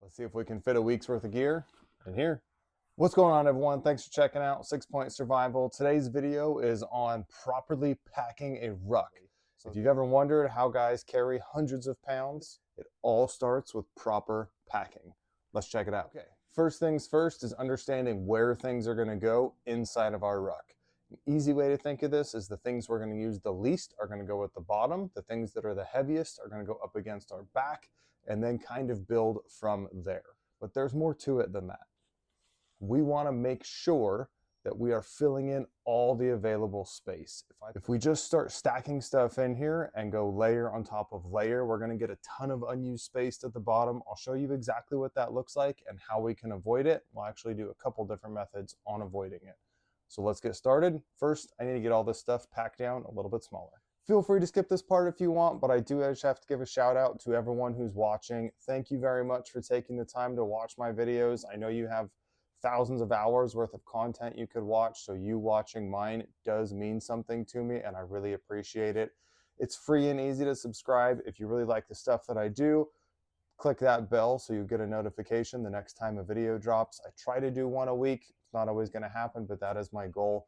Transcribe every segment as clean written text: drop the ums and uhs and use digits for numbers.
Let's see if we can fit a week's worth of gear in here. What's going on, everyone? Thanks for checking out 6 Point Survival. Today's video is on properly packing a ruck. If you've ever wondered how guys carry hundreds of pounds, it all starts with proper packing. Let's check it out. Okay, first things first is understanding where things are going to go inside of our ruck. An easy way to think of this is the things we're going to use the least are going to go at the bottom. The things that are the heaviest are going to go up against our back, and then kind of build from there. But there's more to it than that. We want to make sure that we are filling in all the available space. If we just start stacking stuff in here and go layer on top of layer, we're going to get a ton of unused space at the bottom. I'll show you exactly what that looks like and how we can avoid it. We'll actually do a couple different methods on avoiding it. So let's get started. First, I need to get all this stuff packed down a little bit smaller. Feel free to skip this part if you want, but I just have to give a shout out to everyone who's watching. Thank you very much for taking the time to watch my videos. I know you have thousands of hours worth of content you could watch, so you watching mine does mean something to me, and I really appreciate it. It's free and easy to subscribe. If you really like the stuff that I do, click that bell so you get a notification the next time a video drops. I try to do one a week. It's not always going to happen, but that is my goal.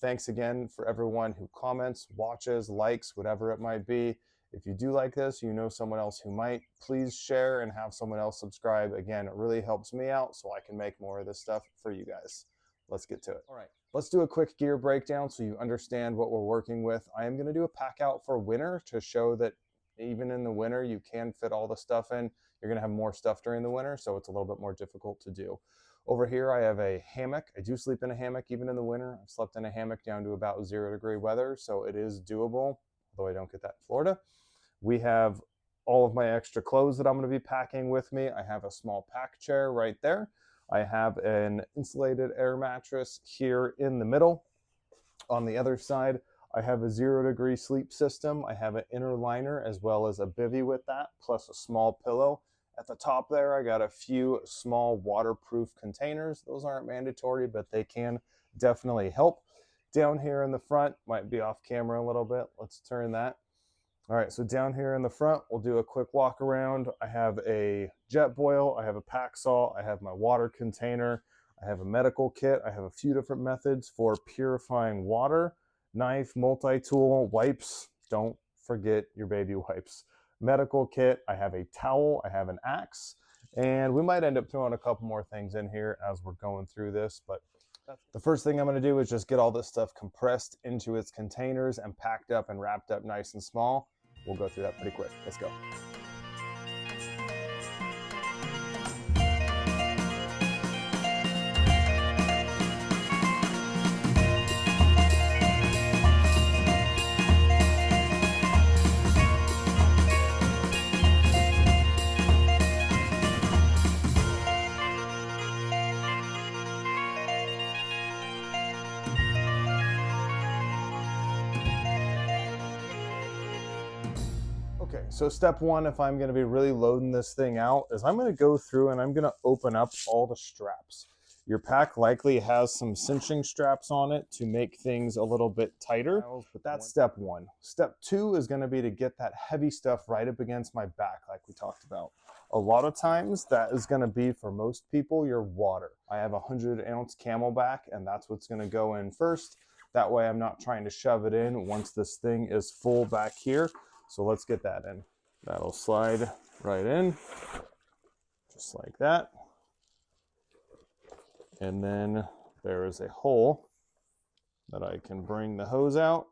Thanks again for everyone who comments, watches, likes, whatever it might be. If you do like this, you know someone else who might, please share and have someone else subscribe. Again, it really helps me out so I can make more of this stuff for you guys. Let's get to it. All right, let's do a quick gear breakdown so you understand what we're working with. I am going to do a pack out for winter to show that even in the winter, you can fit all the stuff in. You're going to have more stuff during the winter, so it's a little bit more difficult to do. Over here, I have a hammock. I do sleep in a hammock even in the winter. I've slept in a hammock down to about 0-degree weather, so it is doable, although I don't get that in Florida. We have all of my extra clothes that I'm going to be packing with me. I have a small pack chair right there. I have an insulated air mattress here in the middle. On the other side, I have a 0-degree sleep system. I have an inner liner as well as a bivvy with that, plus a small pillow. At the top there, I got a few small waterproof containers. Those aren't mandatory, but they can definitely help. Down here in the front, might be off camera a little bit. Let's turn that. All right, so down here in the front, we'll do a quick walk around. I have a jet boil, I have a pack saw, I have my water container, I have a medical kit, I have a few different methods for purifying water, knife, multi-tool, wipes. Don't forget your baby wipes. Medical kit, I have a towel, I have an axe, and we might end up throwing a couple more things in here as we're going through this, but the first thing I'm going to do is just get all this stuff compressed into its containers and packed up and wrapped up nice and small. We'll go through that pretty quick. Let's go. Okay, so step one, if I'm going to be really loading this thing out, is I'm going to go through and I'm going to open up all the straps. Your pack likely has some cinching straps on it to make things a little bit tighter, but that's step one. Step two is going to be to get that heavy stuff right up against my back like we talked about. A lot of times that is going to be, for most people, your water. I have a 100-ounce Camelback, and that's what's going to go in first. That way I'm not trying to shove it in once this thing is full back here. So let's get that in. That'll slide right in, just like that. And then there is a hole that I can bring the hose out.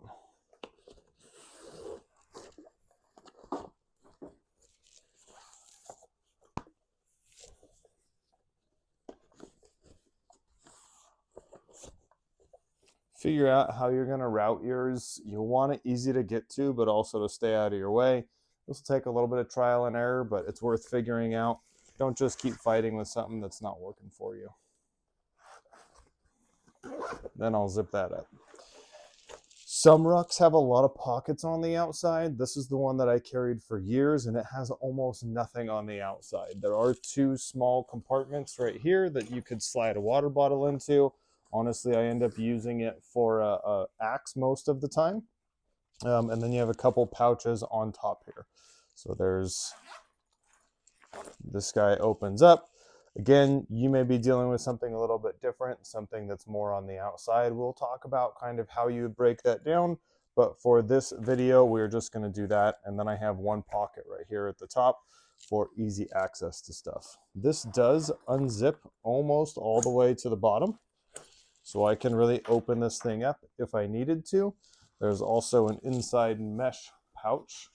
Figure out how you're going to route yours. You'll want it easy to get to, but also to stay out of your way. This will take a little bit of trial and error, but it's worth figuring out. Don't just keep fighting with something that's not working for you. Then I'll zip that up. Some rucks have a lot of pockets on the outside. This is the one that I carried for years, and it has almost nothing on the outside. There are two small compartments right here that you could slide a water bottle into. Honestly, I end up using it for a axe most of the time. And then you have a couple pouches on top here. So there's This guy opens up. Again, you may be dealing with something a little bit different, something that's more on the outside. We'll talk about kind of how you would break that down, but for this video, we're just going to do that. And then I have one pocket right here at the top for easy access to stuff. This does unzip almost all the way to the bottom, so I can really open this thing up if I needed to. There's also an inside mesh pouch,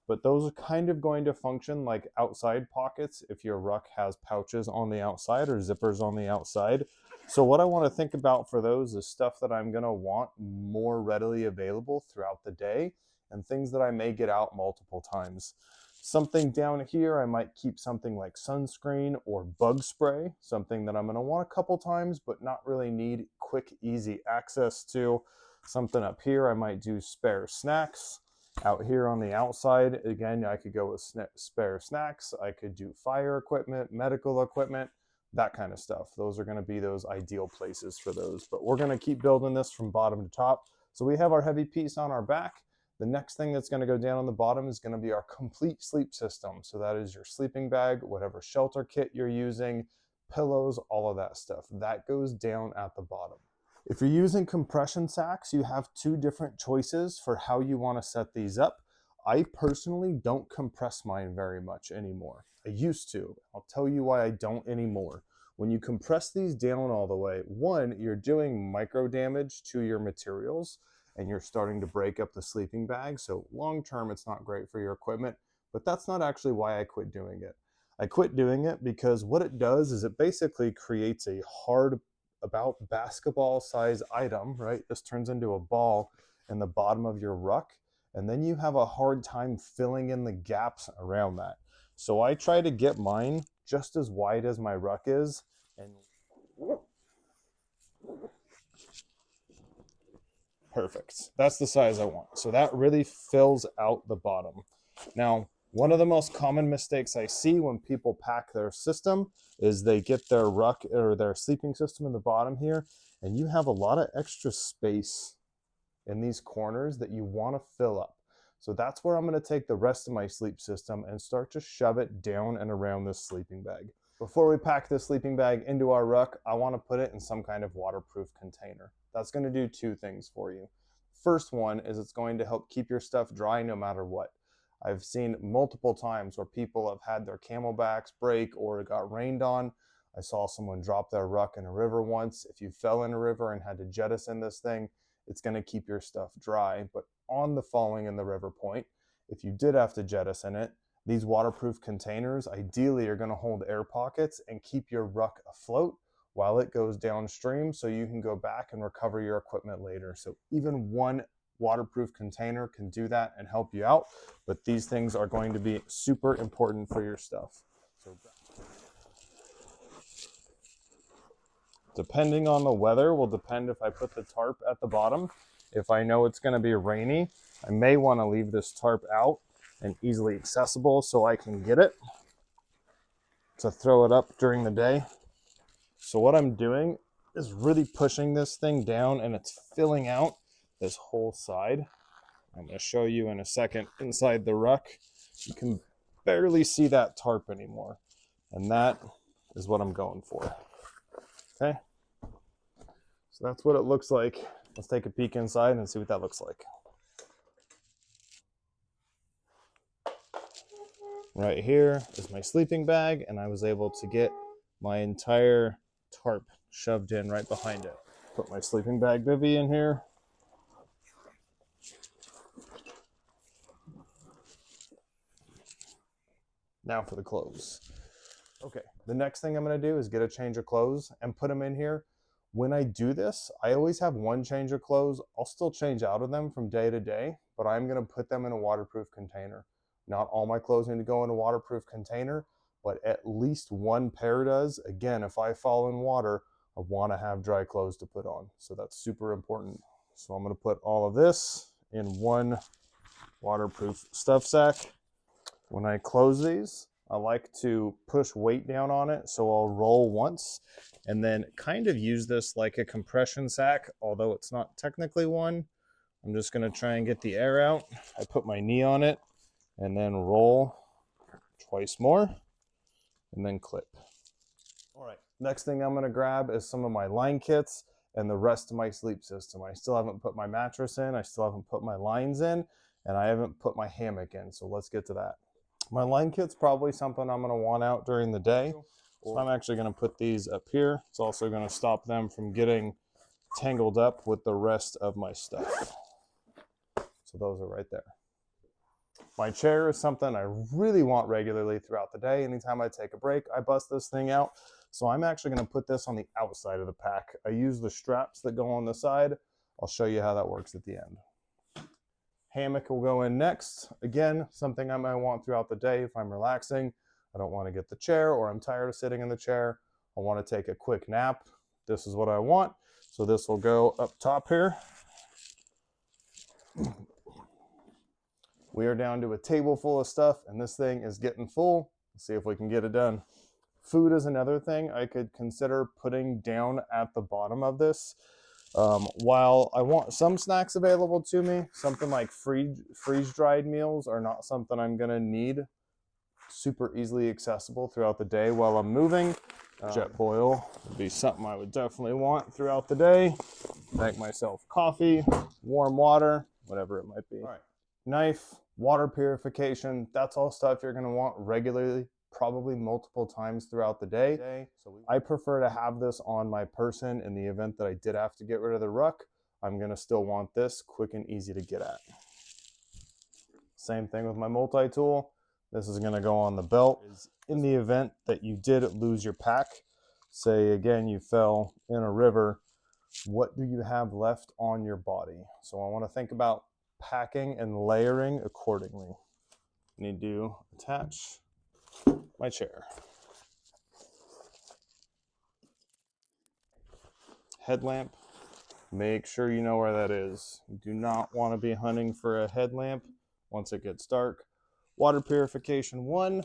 but those are kind of going to function like outside pockets if your ruck has pouches on the outside or zippers on the outside. So what I want to think about for those is stuff that I'm going to want more readily available throughout the day and things that I may get out multiple times. Something down here, I might keep something like sunscreen or bug spray, something that I'm going to want a couple times but not really need quick, easy access to. Something up here, I might do spare snacks. Out here on the outside, again, I could go with spare snacks. I could do fire equipment, medical equipment, that kind of stuff. Those are going to be those ideal places for those. But we're going to keep building this from bottom to top. So we have our heavy piece on our back. The next thing that's going to go down on the bottom is going to be our complete sleep system. So that is your sleeping bag, whatever shelter kit you're using, pillows, all of that stuff. That goes down at the bottom. If you're using compression sacks, you have two different choices for how you want to set these up. I personally don't compress mine very much anymore. I used to. I'll tell you why I don't anymore. When you compress these down all the way, one, you're doing micro damage to your materials and you're starting to break up the sleeping bag. So long term, it's not great for your equipment, but that's not actually why I quit doing it. I quit doing it because what it does is it basically creates a hard, about basketball size item, right? This turns into a ball in the bottom of your ruck, and then you have a hard time filling in the gaps around that. So I try to get mine just as wide as my ruck is, and perfect. That's the size I want. So that really fills out the bottom. Now, one of the most common mistakes I see when people pack their system is they get their ruck or their sleeping system in the bottom here, and you have a lot of extra space in these corners that you want to fill up. So that's where I'm going to take the rest of my sleep system and start to shove it down and around this sleeping bag. Before we pack this sleeping bag into our ruck, I want to put it in some kind of waterproof container. That's going to do two things for you. First one is it's going to help keep your stuff dry no matter what. I've seen multiple times where people have had their camelbacks break or it got rained on. I saw someone drop their ruck in a river once. If you fell in a river and had to jettison this thing, it's going to keep your stuff dry. But on the falling in the river point, if you did have to jettison it, these waterproof containers ideally are going to hold air pockets and keep your ruck afloat while it goes downstream so you can go back and recover your equipment later. So even one waterproof container can do that and help you out, but these things are going to be super important for your stuff. So depending on the weather will depend if I put the tarp at the bottom. If I know it's going to be rainy, I may want to leave this tarp out and easily accessible so I can get it to throw it up during the day. So what I'm doing is really pushing this thing down and it's filling out this whole side. I'm going to show you in a second inside the ruck. You can barely see that tarp anymore. And that is what I'm going for. Okay. So that's what it looks like. Let's take a peek inside and see what that looks like. Right here is my sleeping bag, and I was able to get my entire tarp shoved in right behind it. Put my sleeping bag bivvy in here. Now for the clothes. Okay, the next thing I'm going to do is get a change of clothes and put them in here. When I do this, I always have one change of clothes. I'll still change out of them from day to day, but I'm going to put them in a waterproof container. Not all my clothes need to go in a waterproof container, but at least one pair does. Again, if I fall in water, I want to have dry clothes to put on. So that's super important. So I'm going to put all of this in one waterproof stuff sack. When I close these, I like to push weight down on it. So I'll roll once and then kind of use this like a compression sack, although it's not technically one. I'm just going to try and get the air out. I put my knee on it and then roll twice more. and then clip. All right, next thing I'm gonna grab is some of my line kits and the rest of my sleep system. I still haven't put my mattress in, I still haven't put my lines in, and I haven't put my hammock in, so let's get to that. My line kit's probably something I'm gonna want out during the day, so I'm actually gonna put these up here. It's also gonna stop them from getting tangled up with the rest of my stuff. So those are right there. My chair is something I really want regularly throughout the day. Anytime I take a break, I bust this thing out. So I'm actually going to put this on the outside of the pack. I use the straps that go on the side. I'll show you how that works at the end. Hammock will go in next. Again, something I might want throughout the day if I'm relaxing. I don't want to get the chair or I'm tired of sitting in the chair. I want to take a quick nap. This is what I want. So this will go up top here. We are down to a table full of stuff and this thing is getting full. Let's see if we can get it done. Food is another thing I could consider putting down at the bottom of this. While I want some snacks available to me, something like freeze-dried meals are not something I'm gonna need super easily accessible throughout the day while I'm moving. Jetboil would be something I would definitely want throughout the day. Make myself coffee, warm water, whatever it might be. All right. Knife, water purification, that's all stuff you're going to want regularly, probably multiple times throughout the day. I prefer to have this on my person in the event that I did have to get rid of the Ruck. I'm going to still want this quick and easy to get at. Same thing with my multi-tool. This is going to go on the belt. In the event that you did lose your pack, say again you fell in a river, what do you have left on your body? So I want to think about packing and layering accordingly. I need to attach my chair. Headlamp, make sure you know where that is. You do not want to be hunting for a headlamp once it gets dark. Water purification 1,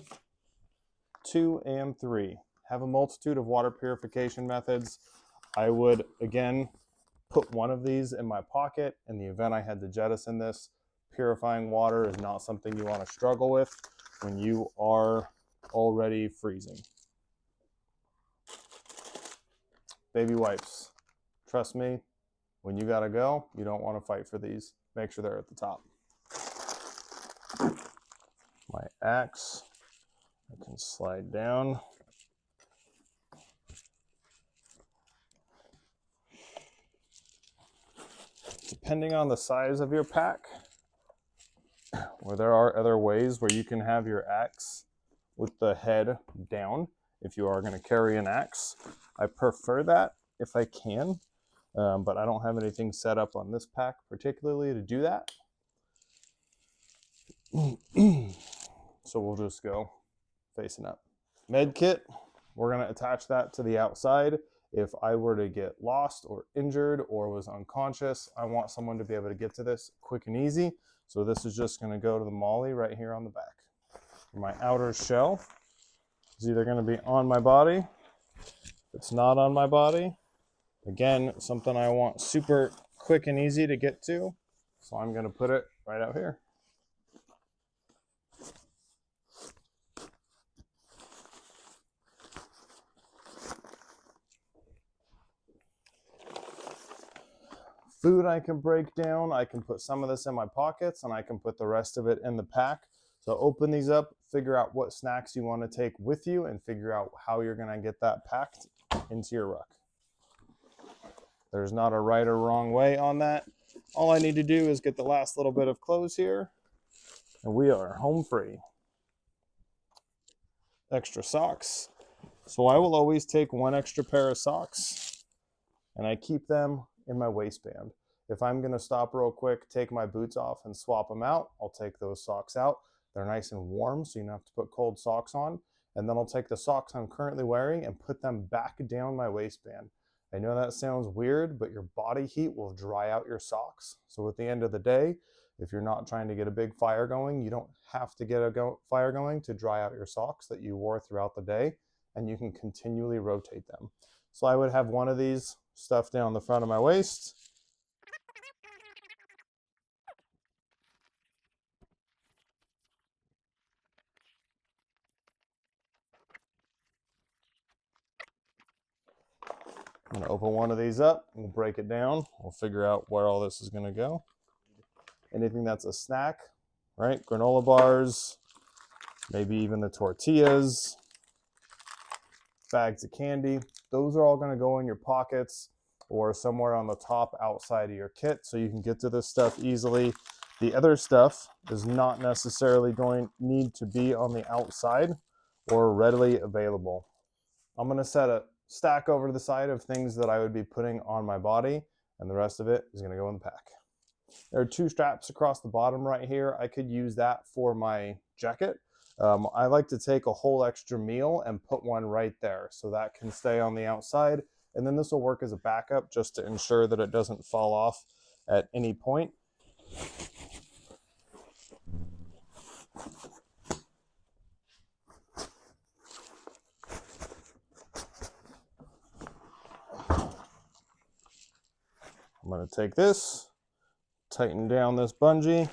2, and 3. Have a multitude of water purification methods. I would, again, put one of these in my pocket in the event I had to jettison this. Purifying water is not something you want to struggle with when you are already freezing. Baby wipes. Trust me, when you gotta go, you don't want to fight for these. Make sure they're at the top. My axe, I can slide down. Depending on the size of your pack, or there are other ways where you can have your axe with the head down if you are going to carry an axe. I prefer that if I can, but I don't have anything set up on this pack particularly to do that. So we'll just go facing up. Med kit, we're going to attach that to the outside. If I were to get lost or injured or was unconscious, I want someone to be able to get to this quick and easy. So this is just going to go to the molly right here on the back. My outer shell is either going to be on my body. If it's not on my body, again, something I want super quick and easy to get to. So I'm going to put it right out here. Food I can break down. I can put some of this in my pockets and I can put the rest of it in the pack. So open these up, figure out what snacks you want to take with you and figure out how you're going to get that packed into your ruck. There's not a right or wrong way on that. All I need to do is get the last little bit of clothes here and we are home free. Extra socks. So I will always take one extra pair of socks and I keep them in my waistband. If I'm going to stop real quick, take my boots off and swap them out, I'll take those socks out. They're nice and warm, so you don't have to put cold socks on. And then I'll take the socks I'm currently wearing and put them back down my waistband. I know that sounds weird, but your body heat will dry out your socks. So at the end of the day, if you're not trying to get a big fire going, you don't have to get a fire going to dry out your socks that you wore throughout the day, and you can continually rotate them. So I would have one of these stuffed down the front of my waist. I'm gonna open one of these up, we'll break it down, we'll figure out where all this is gonna go. Anything that's a snack, right? Granola bars, maybe even the tortillas, bags of candy. Those are all gonna go in your pockets or somewhere on the top outside of your kit so you can get to this stuff easily. The other stuff is not necessarily going to need to be on the outside or readily available. I'm gonna set a stack over to the side of things that I would be putting on my body, and the rest of it is gonna go in the pack. There are 2 straps across the bottom right here. I could use that for my jacket. I like to take a whole extra meal and put one right there so that can stay on the outside, and then this will work as a backup just to ensure that it doesn't fall off at any point. I'm going to take this, tighten down this bungee.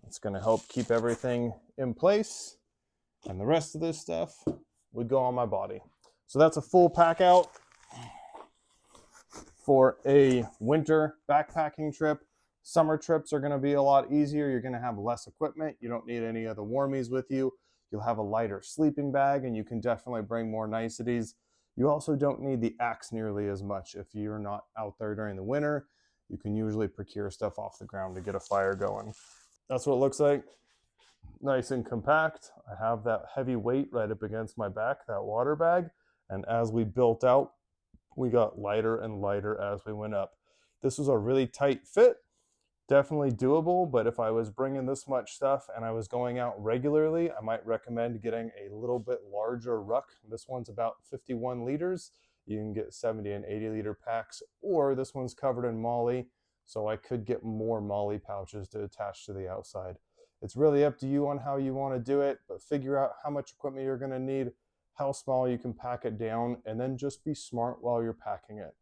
It's going to help keep everything in place, and the rest of this stuff would go on my body. So that's a full pack out for a winter backpacking trip. Summer trips are going to be a lot easier. You're going to have less equipment. You don't need any of the warmies with you. You'll have a lighter sleeping bag, and you can definitely bring more niceties. You also don't need the axe nearly as much if you're not out there during the winter. You can usually procure stuff off the ground to get a fire going. That's what it looks like. Nice and compact. I have that heavy weight right up against my back, that water bag. And as we built out, we got lighter and lighter as we went up. This was a really tight fit. Definitely doable, but if I was bringing this much stuff and I was going out regularly, I might recommend getting a little bit larger ruck. This one's about 51 liters. You can get 70 and 80 liter packs, or this one's covered in molly, so I could get more molly pouches to attach to the outside. It's really up to you on how you want to do it, but figure out how much equipment you're going to need, how small you can pack it down, and then just be smart while you're packing it.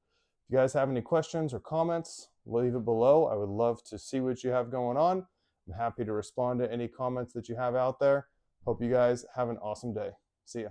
If you guys have any questions or comments, leave it below. I would love to see what you have going on. I'm happy to respond to any comments that you have out there. Hope you guys have an awesome day. See ya.